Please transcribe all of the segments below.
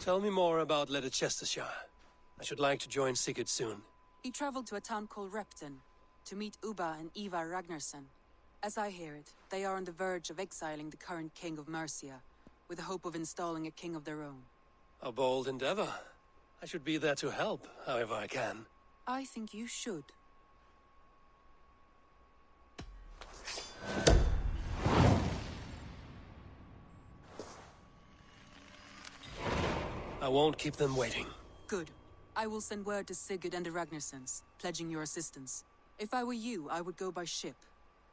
Tell me more about Leicestershire. I should like to join Sigurd soon. He traveled to a town called Repton to meet Ubba and Ivar Ragnarsson. As I hear it, they are on the verge of exiling the current king of Mercia, with the hope of installing a king of their own. A bold endeavor. I should be there to help, however I can. I think you should. I won't keep them waiting. Good. I will send word to Sigurd and the Ragnarssons, pledging your assistance. If I were you, I would go by ship.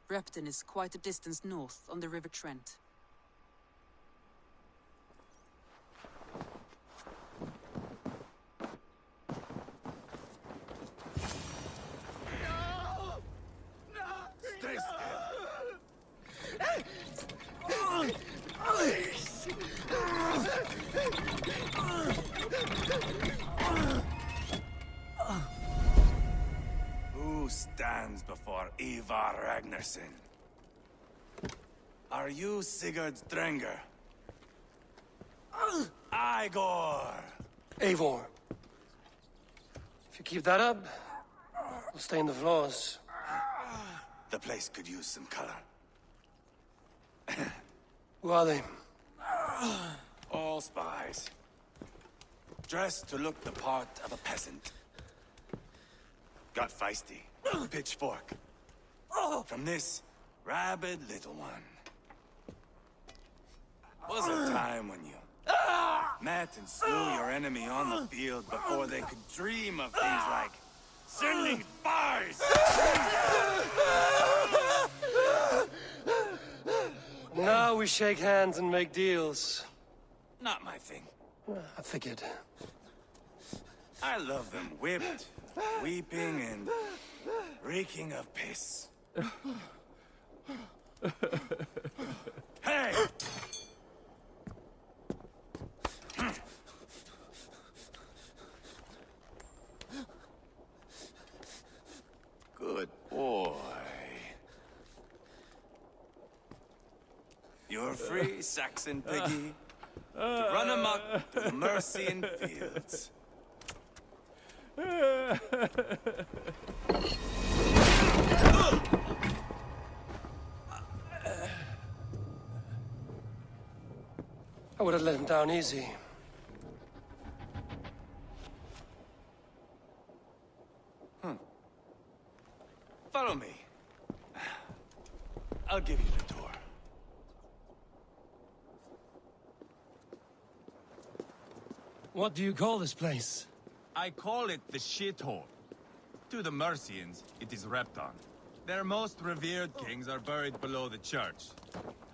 Repton is quite a distance north on the River Trent. Who stands before Ivar Ragnarsson? Are you Sigurd's Drenger? Igor! Eivor. If you keep that up, we'll stay in the floors. The place could use some color. Who are they? All spies. Dressed to look the part of a peasant. Got feisty. Pitchfork. From this rabid little one. Was a time when you met and slew your enemy on the field before they could dream of things like sending spies! Now we shake hands and make deals. Not my thing. I figured. I love them whipped, weeping, and reeking of piss. Hey! Good boy. You're free, Saxon piggy, to run amok through the Mercian fields. I would have let him down easy. Follow me. I'll give you the tour. What do you call this place? I call it the shithole. To the Mercians, it is Repton. Their most revered kings are buried below the church.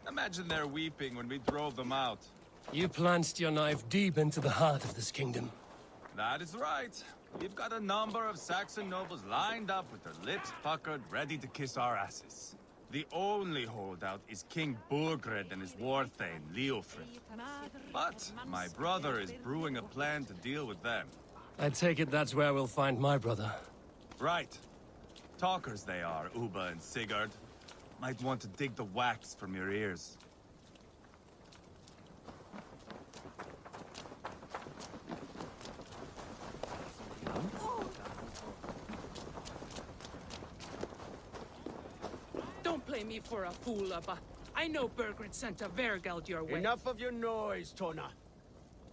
Imagine their weeping when we drove them out. You plunged your knife deep into the heart of this kingdom. That is right. We've got a number of Saxon nobles lined up with their lips puckered, ready to kiss our asses. The only holdout is King Burgred and his war thane, Leofrid. But my brother is brewing a plan to deal with them. I take it that's where we'll find my brother. Right. Talkers they are, Ubba and Sigurd. Might want to dig the wax from your ears. Don't play me for a fool, Ubba. I know Burgred sent a Vergeld your way. Enough of your noise, Tona.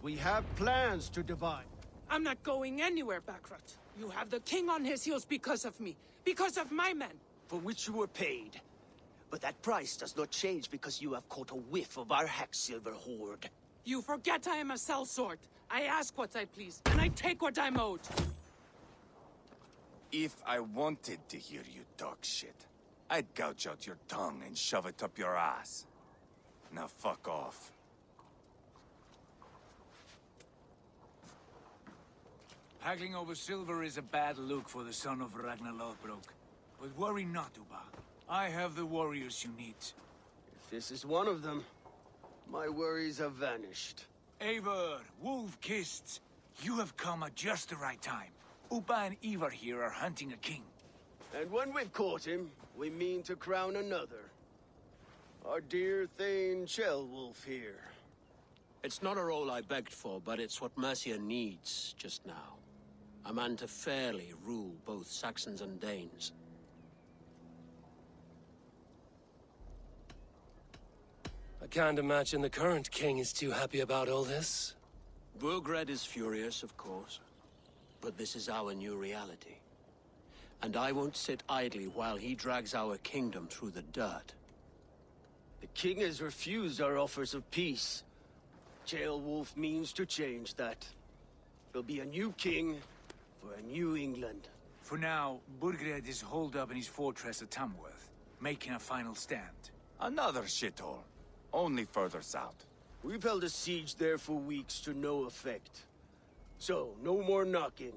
We have plans to divide. I'm not going anywhere, Backrot. You have the king on his heels because of me. Because of my men. For which you were paid. But that price does not change because you have caught a whiff of our Hacksilver hoard. You forget I am a sellsword. I ask what I please, and I take what I'm owed. If I wanted to hear you talk shit, I'd gouge out your tongue and shove it up your ass. Now fuck off. Haggling over silver is a bad look for the son of Ragnar Lothbrok. But worry not, Ubba. I have the warriors you need. If this is one of them, my worries have vanished. Eivor, Wolf-Kissed, you have come at just the right time. Ubba and Ivar here are hunting a king. And when we've caught him, we mean to crown another. Our dear Thane Chelwolf here. It's not a role I begged for, but it's what Mercia needs just now. A man to fairly rule both Saxons and Danes. I can't imagine the current king is too happy about all this. Burgred is furious, of course. But this is our new reality. And I won't sit idly while he drags our kingdom through the dirt. The king has refused our offers of peace. Ceolwulf means to change that. There'll be a new king for a new England. For now, Burgred is holed up in his fortress at Tamworth, making a final stand. Another shithole. Only further south. We've held a siege there for weeks to no effect. So, no more knocking.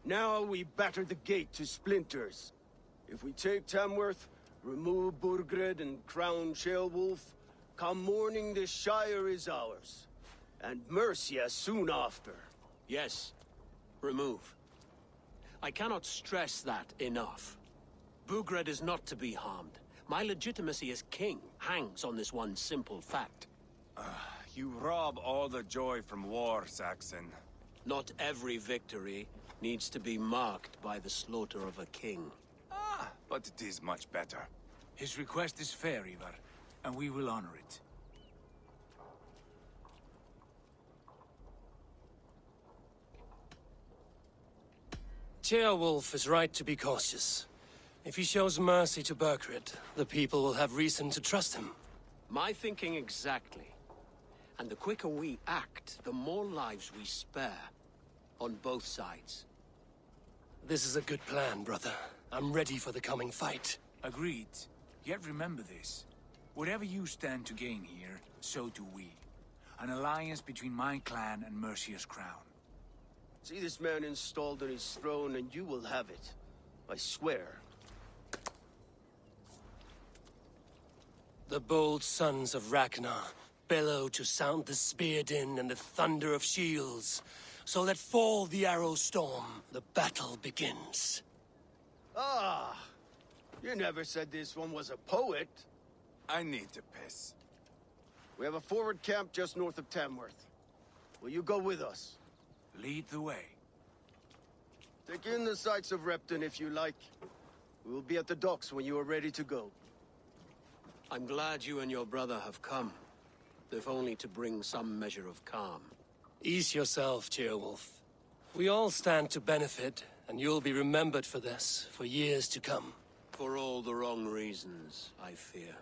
Now we batter the gate to splinters. If we take Tamworth, remove Burgred and crown Ceolwulf, come morning the Shire is ours. And Mercia soon after. Yes, remove. I cannot stress that enough. Burgred is not to be harmed. My legitimacy as king hangs on this one simple fact. You rob all the joy from war, Saxon. Not every victory needs to be marked by the slaughter of a king. But it is much better. His request is fair, Ivar, and we will honor it. Ceolwulf is right to be cautious. If he shows mercy to Burgred, the people will have reason to trust him. My thinking exactly. And the quicker we act, the more lives we spare. On both sides. This is a good plan, brother. I'm ready for the coming fight. Agreed. Yet remember this. Whatever you stand to gain here, so do we. An alliance between my clan and Mercia's crown. See this man installed on his throne and you will have it. I swear. The bold sons of Ragnarr bellow to sound the spear din and the thunder of shields. So let fall the arrow storm. The battle begins. Ah! You never said this one was a poet. I need to piss. We have a forward camp just north of Tamworth. Will you go with us? Lead the way. Take in the sights of Repton if you like. We will be at the docks when you are ready to go. I'm glad you and your brother have come. If only to bring some measure of calm. Ease yourself, Ceolwulf. We all stand to benefit, and you'll be remembered for this, for years to come. For all the wrong reasons, I fear.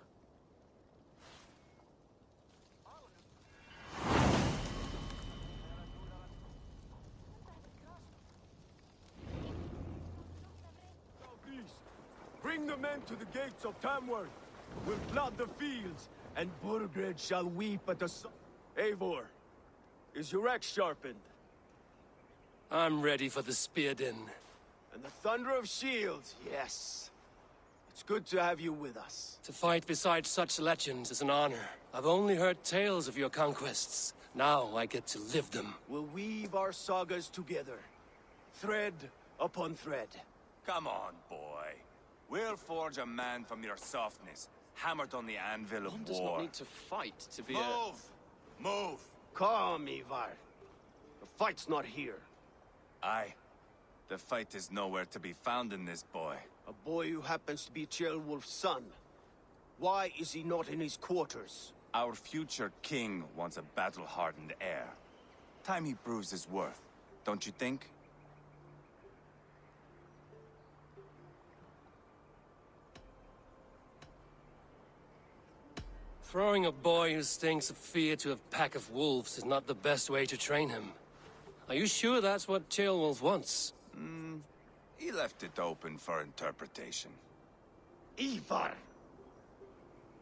Bring the men to the gates of Tamworth. We'll flood the fields, and Burgred shall weep at the sun. Eivor, is your axe sharpened? I'm ready for the spear din. And the thunder of shields, yes. It's good to have you with us. To fight beside such legends is an honor. I've only heard tales of your conquests. Now I get to live them. We'll weave our sagas together. Thread upon thread. Come on, boy. We'll forge a man from your softness, hammered on the anvil of One does war. not need to fight to be Move! Move! Calm, Ivar. The fight's not here. Aye. The fight is nowhere to be found in this boy. A boy who happens to be Ceolwulf's son. Why is he not in his quarters? Our future king wants a battle-hardened heir. Time he proves his worth, don't you think? Throwing a boy who stinks of fear to a pack of wolves is not the best way to train him. Are you sure that's what Ceolwulf wants? He left it open for interpretation. Ivar!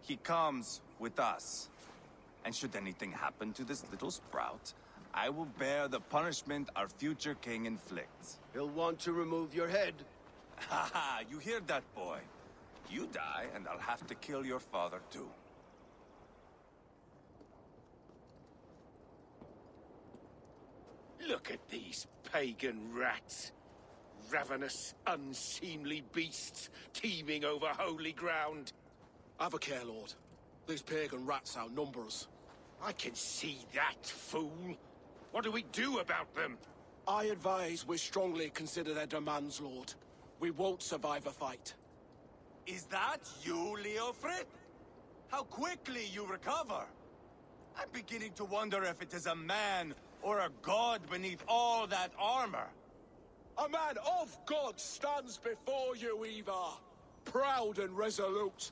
He comes with us. And should anything happen to this little sprout, I will bear the punishment our future king inflicts. He'll want to remove your head. Haha, you hear that, boy? You die, and I'll have to kill your father, too. Look at these pagan rats. Ravenous, unseemly beasts teeming over holy ground. Have a care, Lord. These pagan rats outnumber us. I can see that, fool. What do we do about them? I advise we strongly consider their demands, Lord. We won't survive a fight. Is that you, Leofrid? How quickly you recover! I'm beginning to wonder if it is a man or a god beneath all that armor. A man of God stands before you, Ivar. Proud and resolute.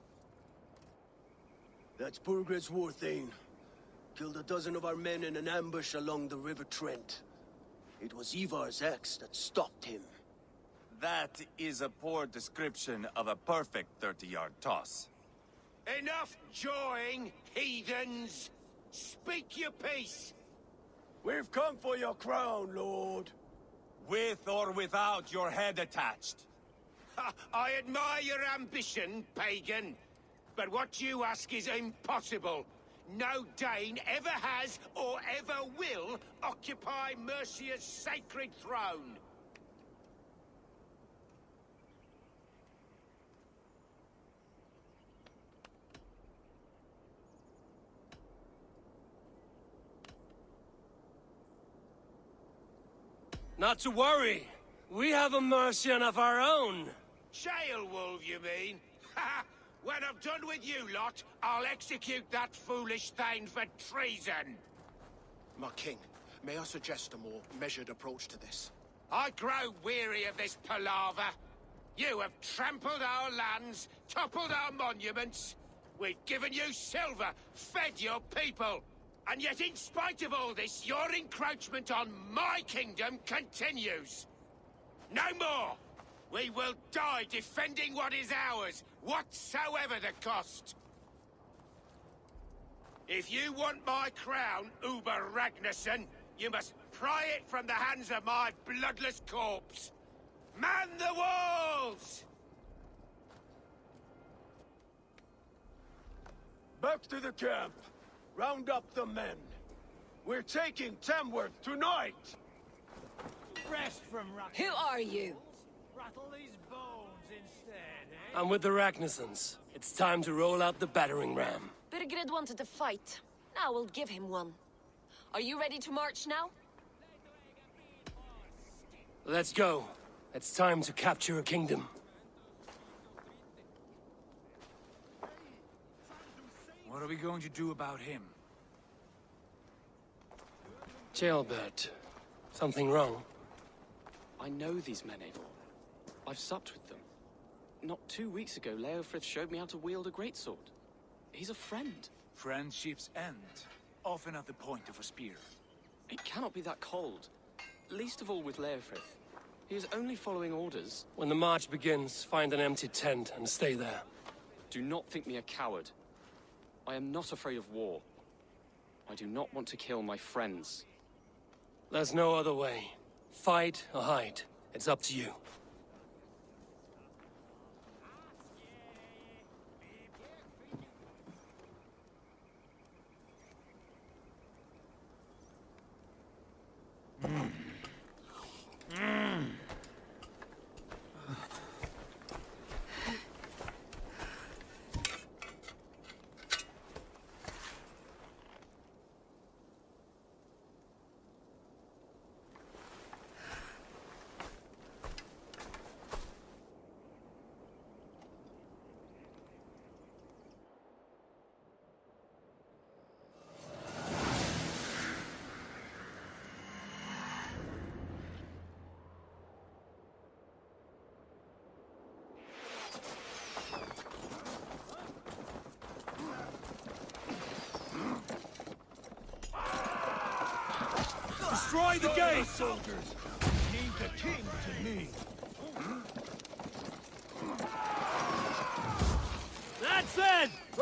That's Burgred's Warthane. Killed a dozen of our men in an ambush along the River Trent. It was Ivar's axe that stopped him. That is a poor description of a perfect 30-yard toss. Enough jawing, heathens! Speak your piece! We've come for your crown, Lord. With or without your head attached. Ha, I admire your ambition, pagan. But what you ask is impossible. No Dane ever has or ever will occupy Mercia's sacred throne. Not to worry. We have a Mercian of our own. Jailwolf, you mean? Ha! When I'm done with you lot, I'll execute that foolish thing for treason. My king, may I suggest a more measured approach to this? I grow weary of this palaver. You have trampled our lands, toppled our monuments. We've given you silver, fed your people. And yet, in spite of all this, your encroachment on my kingdom continues. No more! We will die defending what is ours, whatsoever the cost. If you want my crown, Uber Ragnarsson, you must pry it from the hands of my bloodless corpse. Man the walls! Back to the camp. Round up the men. We're taking Tamworth tonight! Rest from Who are you? Rattle these bones instead, eh? I'm with the Ragnarsons. It's time to roll out the battering ram. Birgred wanted to fight. Now we'll give him one. Are you ready to march now? Let's go. It's time to capture a kingdom. What are we going to do about him? Jailbird. Something wrong? I know these men, Eivor. I've supped with them. Not 2 weeks ago, Leofrith showed me how to wield a greatsword. He's a friend. Friendships end, often at the point of a spear. It cannot be that cold. Least of all with Leofrith. He is only following orders. When the march begins, find an empty tent and stay there. Do not think me a coward. I am not afraid of war. I do not want to kill my friends. There's no other way. Fight or hide. It's up to you. Destroy the gate! Soldiers! Leave the king to me! That's it! Push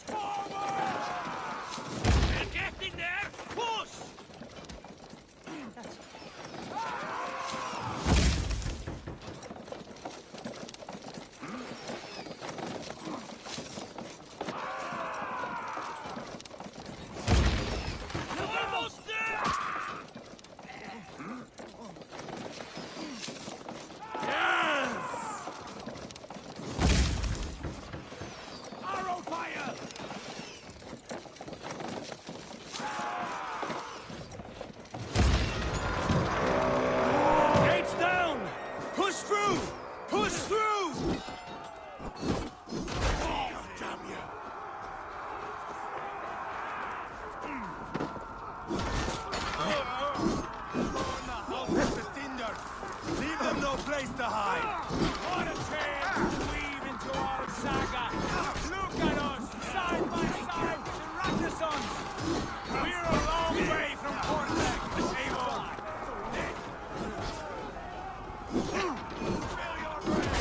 forward! They're getting there! Push! Push through! Oh, damn you! Leave them no place to hide! What a tale to weave into our saga! Look at us, side by side with the Ragnarsons! We're a long way from Portland, Avon! Fill your brains!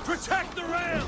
Protect the rail!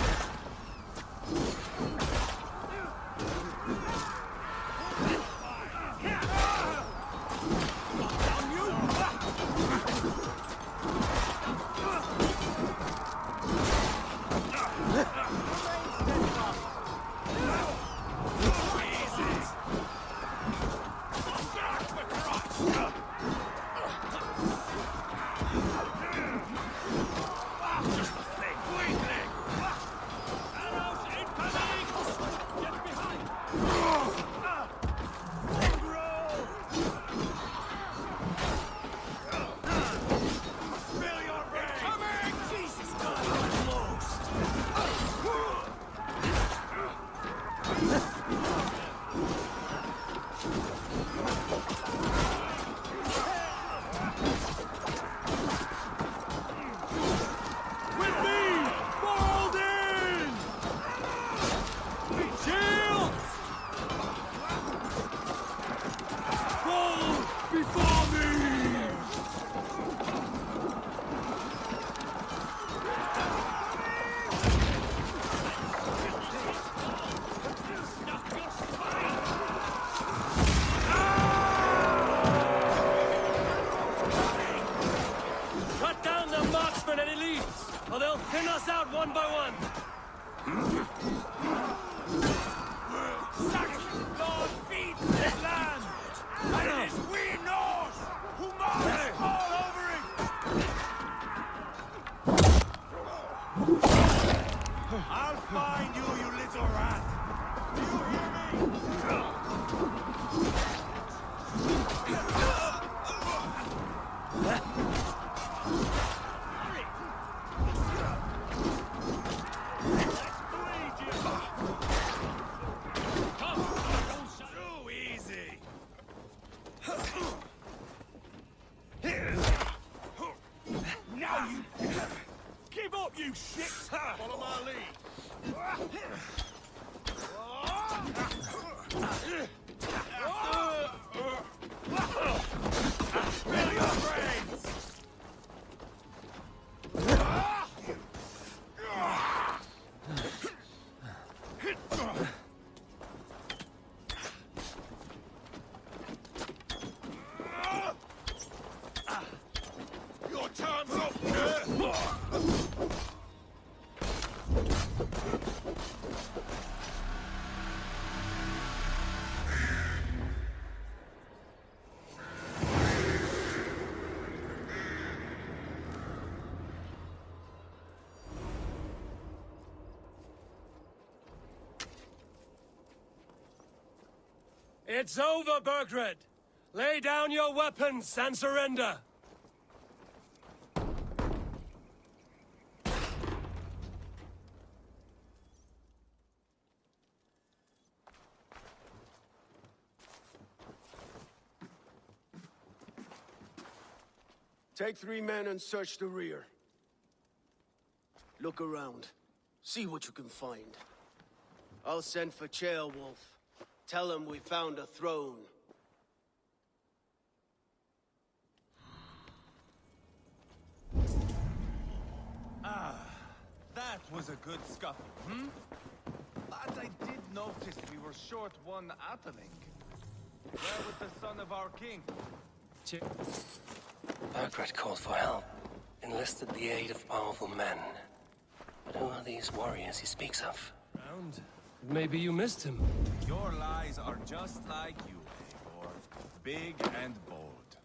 Or they'll thin us out one by one. Saxon Lord feeds this land, and it is we Norse who march all over it. I'll find you, you little rat. Do you hear me? Too easy. Now you give up, you shit! Follow my lead. Spill your brains! Your time's up! It's over, Burgred! Lay down your weapons and surrender! Take 3 men and search the rear. Look around. See what you can find. I'll send for Ceolwulf. Tell him we found a throne. Ah, that was a good scuffle, hmm? But I did notice we were short one atheling. Where was the son of our king? Burgred called for help, enlisted the aid of powerful men. But who are these warriors he speaks of? Round. Maybe you missed him. Your lies are just like you, Eivor. Big and bold.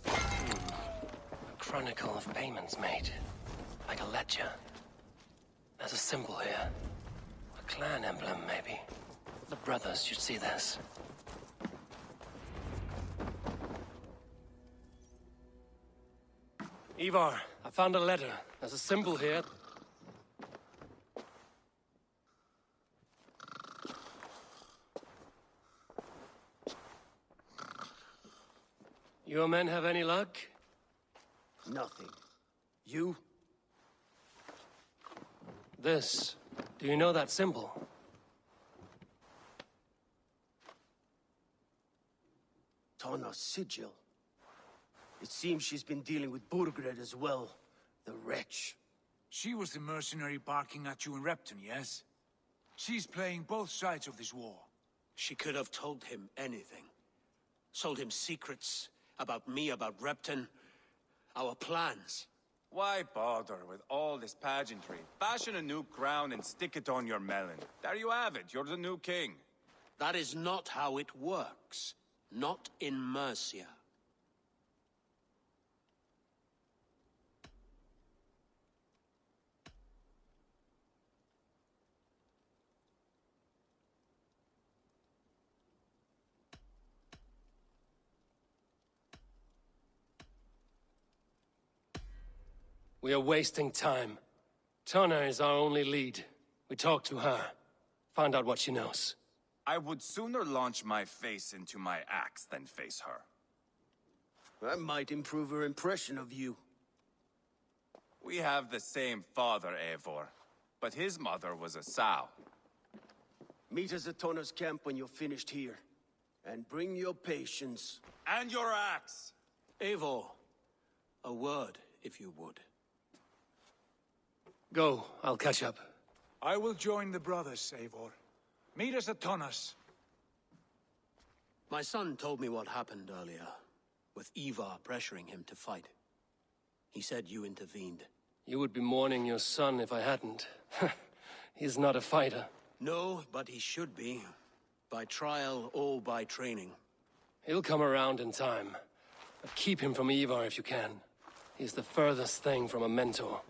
A chronicle of payments made. Like a ledger. A There's a symbol here. A clan emblem, maybe. The brothers should see this. Ivar, I found a letter. There's a symbol here. Your men have any luck? Nothing. You? This. Do you know that symbol? Tana's sigil. It seems she's been dealing with Burgred as well. The wretch. She was the mercenary barking at you in Repton, yes? She's playing both sides of this war. She could have told him anything. Sold him secrets about me, about Repton, our plans. Why bother with all this pageantry? Fashion a new crown and stick it on your melon. There you have it, you're the new king. That is not how it works. Not in Mercia. We are wasting time. Tana is our only lead. We talk to her. Find out what she knows. I would sooner launch my face into my axe than face her. That might improve her impression of you. We have the same father, Eivor, but his mother was a sow. Meet us at Tana's camp when you're finished here. And bring your patience. And your axe! Eivor, a word, if you would. Go, I'll catch up. I will join the brothers, Eivor. Meet us at Tana's. My son told me what happened earlier, with Ivar pressuring him to fight. He said you intervened. You would be mourning your son if I hadn't. He's not a fighter. No, but he should be. By trial or by training. He'll come around in time. But keep him from Ivar if you can. He's the furthest thing from a mentor.